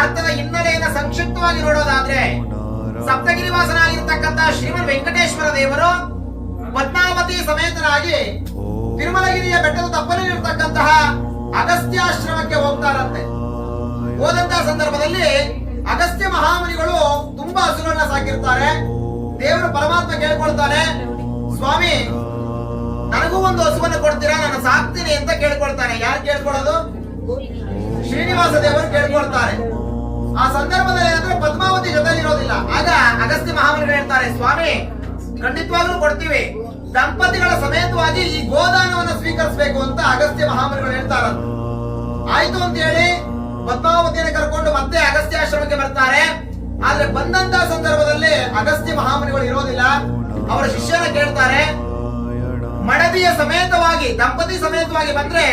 ಅರ್ಥದ ಹಿನ್ನೆಲೆಯನ್ನು ಸಂಕ್ಷಿಪ್ತವಾಗಿ ನೋಡೋದಾದ್ರೆ ಸಪ್ತಗಿರಿವಾಸನಾಗಿರ್ತಕ್ಕಂತಹ ಶ್ರೀಮನ್ ವೆಂಕಟೇಶ್ವರ ದೇವರು ಪದ್ಮಾವತಿ ಸಮೇತನಾಗಿ ತಿರುಮಲಗಿರಿಯ ಬೆಟ್ಟದ ತಪ್ಪಲಿರ್ತಕ್ಕಂತಹ ಅಗಸ್ತ್ಯಾಶ್ರಮಕ್ಕೆ ಹೋಗ್ತಾರಂತೆ. ಹೋದಂತಹ ಸಂದರ್ಭದಲ್ಲಿ ಅಗಸ್ತ್ಯ ಮಹಾಮುನಿಗಳು ತುಂಬಾ ಹಸುಗಳನ್ನ ಸಾಕಿರ್ತಾರೆ. ದೇವರು ಪರಮಾತ್ಮ ಕೇಳ್ಕೊಳ್ತಾನೆ, ಸ್ವಾಮಿ ನನಗೂ ಒಂದು ಹಸುವನ್ನು ಕೊಡ್ತೀರಾ, ನಾನು ಸಾಕ್ತೀನಿ ಅಂತ ಕೇಳ್ಕೊಳ್ತಾನೆ. ಯಾರು ಕೇಳ್ಕೊಳ್ಳೋದು? ಶ್ರೀನಿವಾಸ ದೇವರು ಕೇಳ್ಕೊಳ್ತಾರೆ. ಆ ಸಂದರ್ಭದಲ್ಲಿ ಏನಂದ್ರೆ ಪದ್ಮಾವತಿ ಜೊತೆಲಿ ಇರೋದಿಲ್ಲ. ಆಗ ಅಗಸ್ತ್ಯ ಮಹಾಮುನಿಗಳು ಹೇಳ್ತಾರೆ, ಸ್ವಾಮಿ ಖಂಡಿತವಾಗ್ಲೂ ಕೊಡ್ತೀವಿ, ದಂಪತಿಗಳ ಸಮೇತವಾಗಿ ಈ ಗೋದಾನವನ್ನು ಸ್ವೀಕರಿಸಬೇಕು ಅಂತ ಅಗಸ್ತ್ಯ ಮಹಾಮುನಿಗಳು ಹೇಳ್ತಾರಂತ. ಆಯ್ತು ಅಂತ ಹೇಳಿ ಪದ್ಮಾವತಿಯನ್ನು ಕರ್ಕೊಂಡು ಮತ್ತೆ ಅಗಸ್ತ್ಯಾಶ್ರಮಕ್ಕೆ ಬರ್ತಾರೆ. ಆದ್ರೆ ಬಂದಂತಹ ಸಂದರ್ಭದಲ್ಲಿ ಅಗಸ್ತ್ಯ ಮಹಾಮುನಿಗಳು ಇರೋದಿಲ್ಲ. ಅವರ ಶಿಷ್ಯನ ಕೇಳ್ತಾರೆ, ಮಡದಿಯ ಸಮೇತವಾಗಿ ದಂಪತಿ ಸಮೇತವಾಗಿ ಬಂದ್ರೆ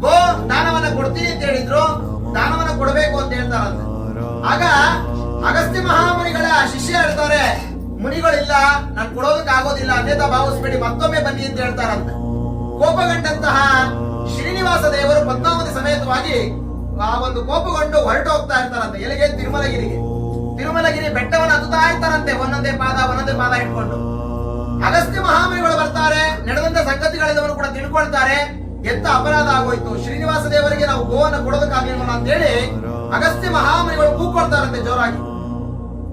ಗೋ ದಾನವನ್ನ ಕೊಡ್ತೀನಿ ಅಂತ ಹೇಳಿದ್ರು, ದಾನವನ್ನ ಕೊಡಬೇಕು ಅಂತ ಹೇಳ್ತಾರಂತೆ. ಆಗ ಅಗಸ್ತ್ಯ ಮಹಾಮುನಿಗಳ ಶಿಷ್ಯ ಹೇಳ್ತಾರೆ, ಮುನಿಗಳಿಲ್ಲ, ನಾನು ಕೊಡೋದಕ್ಕೆ ಆಗೋದಿಲ್ಲ, ಅನ್ಯತಾ ಭಾವಿಸ್ಬೇಡಿ, ಮತ್ತೊಮ್ಮೆ ಬನ್ನಿ ಅಂತ ಹೇಳ್ತಾರಂತೆ. ಕೋಪಗೊಂಡಂತಹ ಶ್ರೀನಿವಾಸ ದೇವರು ಪದ್ಮಾವತಿ ಸಮೇತವಾಗಿ ಆ ಒಂದು ಕೋಪಗೊಂಡು ಹೊರಟು ಹೋಗ್ತಾ ಇರ್ತಾರಂತೆ. ಎಲ್ಲಿಗೆ? ತಿರುಮಲಗಿರಿಗೆ. ತಿರುಮಲಗಿರಿ ಬೆಟ್ಟವನ್ನು ಹತ್ತುತ್ತಾ ಇರ್ತಾರಂತೆ, ಒಂದೊಂದೇ ಪಾದ ಇಟ್ಕೊಂಡು. ಅಗಸ್ತ್ಯ ಮಹಾಮುನಿಗಳು ಬರ್ತಾರೆ, ನಡೆದಂತ ಸಂಗತಿಗಳೆಲ್ಲವನ್ನು ಕೂಡ ತಿಳ್ಕೊಳ್ತಾರೆ. ಎಂತ ಅಪರಾಧ ಆಗೋಯ್ತು, ಶ್ರೀನಿವಾಸ ದೇವರಿಗೆ ನಾವು ಗೋವನ್ನು ಕೊಡೋದಕ್ಕಾಗಲಿಲ್ಲ ಅಂತ ಹೇಳಿ ಅಗಸ್ತ್ಯ ಮಹಾಮುನಿಗಳು ಕೂಗ್ಕೊಳ್ತಾರಂತೆ ಜೋರಾಗಿ.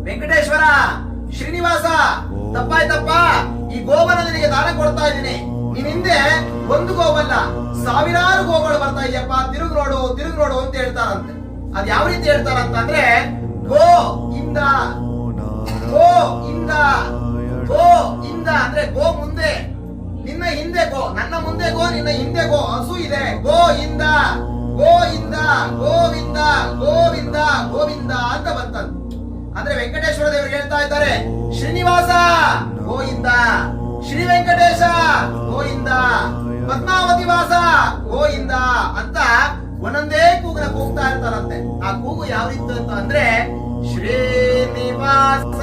ವೆಂಕಟೇಶ್ವರ, ಶ್ರೀನಿವಾಸ, ತಪ್ಪಾಯ್ತಪ್ಪ, ಈ ಗೋವನ್ನು ನಿನಗೆ ದಾನ ಕೊಡ್ತಾ ಇದ್ದೀನಿ. ನಿನ್ ಹಿಂದೆ ಒಂದು ಗೋವಲ್ಲ, ಸಾವಿರಾರು ಗೋಗಳು ಬರ್ತಾ ಇದೆಯಪ್ಪ, ತಿರುಗಿ ನೋಡು ಅಂತ ಹೇಳ್ತಾರಂತೆ. ಅದ್ ಯಾವ ರೀತಿ ಹೇಳ್ತಾರಂತಂದ್ರೆ, ಗೋ ಇಂದ, ಗೋ ಇಂದ, ಗೋ ಇಂದ ಅಂದ್ರೆ ಗೋ ಮುಂದೆ, ನಿನ್ನ ಹಿಂದೆ ಗೋ, ನನ್ನ ಮುಂದೆ ಗೋ, ನಿನ್ನ ಹಿಂದೆ ಗೋ, ಹಸು ಇದೆ, ಗೋ ಇಂದ, ಗೋ ಇಂದ, ಗೋವಿಂದ, ಗೋವಿಂದ, ಗೋವಿಂದ ಅಂತ ಬಂತಂತ. ಅಂದ್ರೆ ವೆಂಕಟೇಶ್ವರ ದೇವರು ಹೇಳ್ತಾ ಇದ್ದಾರೆ, ಶ್ರೀನಿವಾಸ ಗೋವಿಂದ, ಶ್ರೀ ವೆಂಕಟೇಶ ಗೋವಿಂದ, ಪದ್ಮಾವತಿ ವಾಸ ಗೋವಿಂದ ಅಂತ ಒಂದೊಂದೇ ಕೂಗನ ಕೂಗ್ತಾ ಇರ್ತಾರಂತೆ. ಆ ಕೂಗು ಯಾವ ರೀತಿ ಅಂತ ಅಂದ್ರೆ, ಶ್ರೀನಿವಾಸ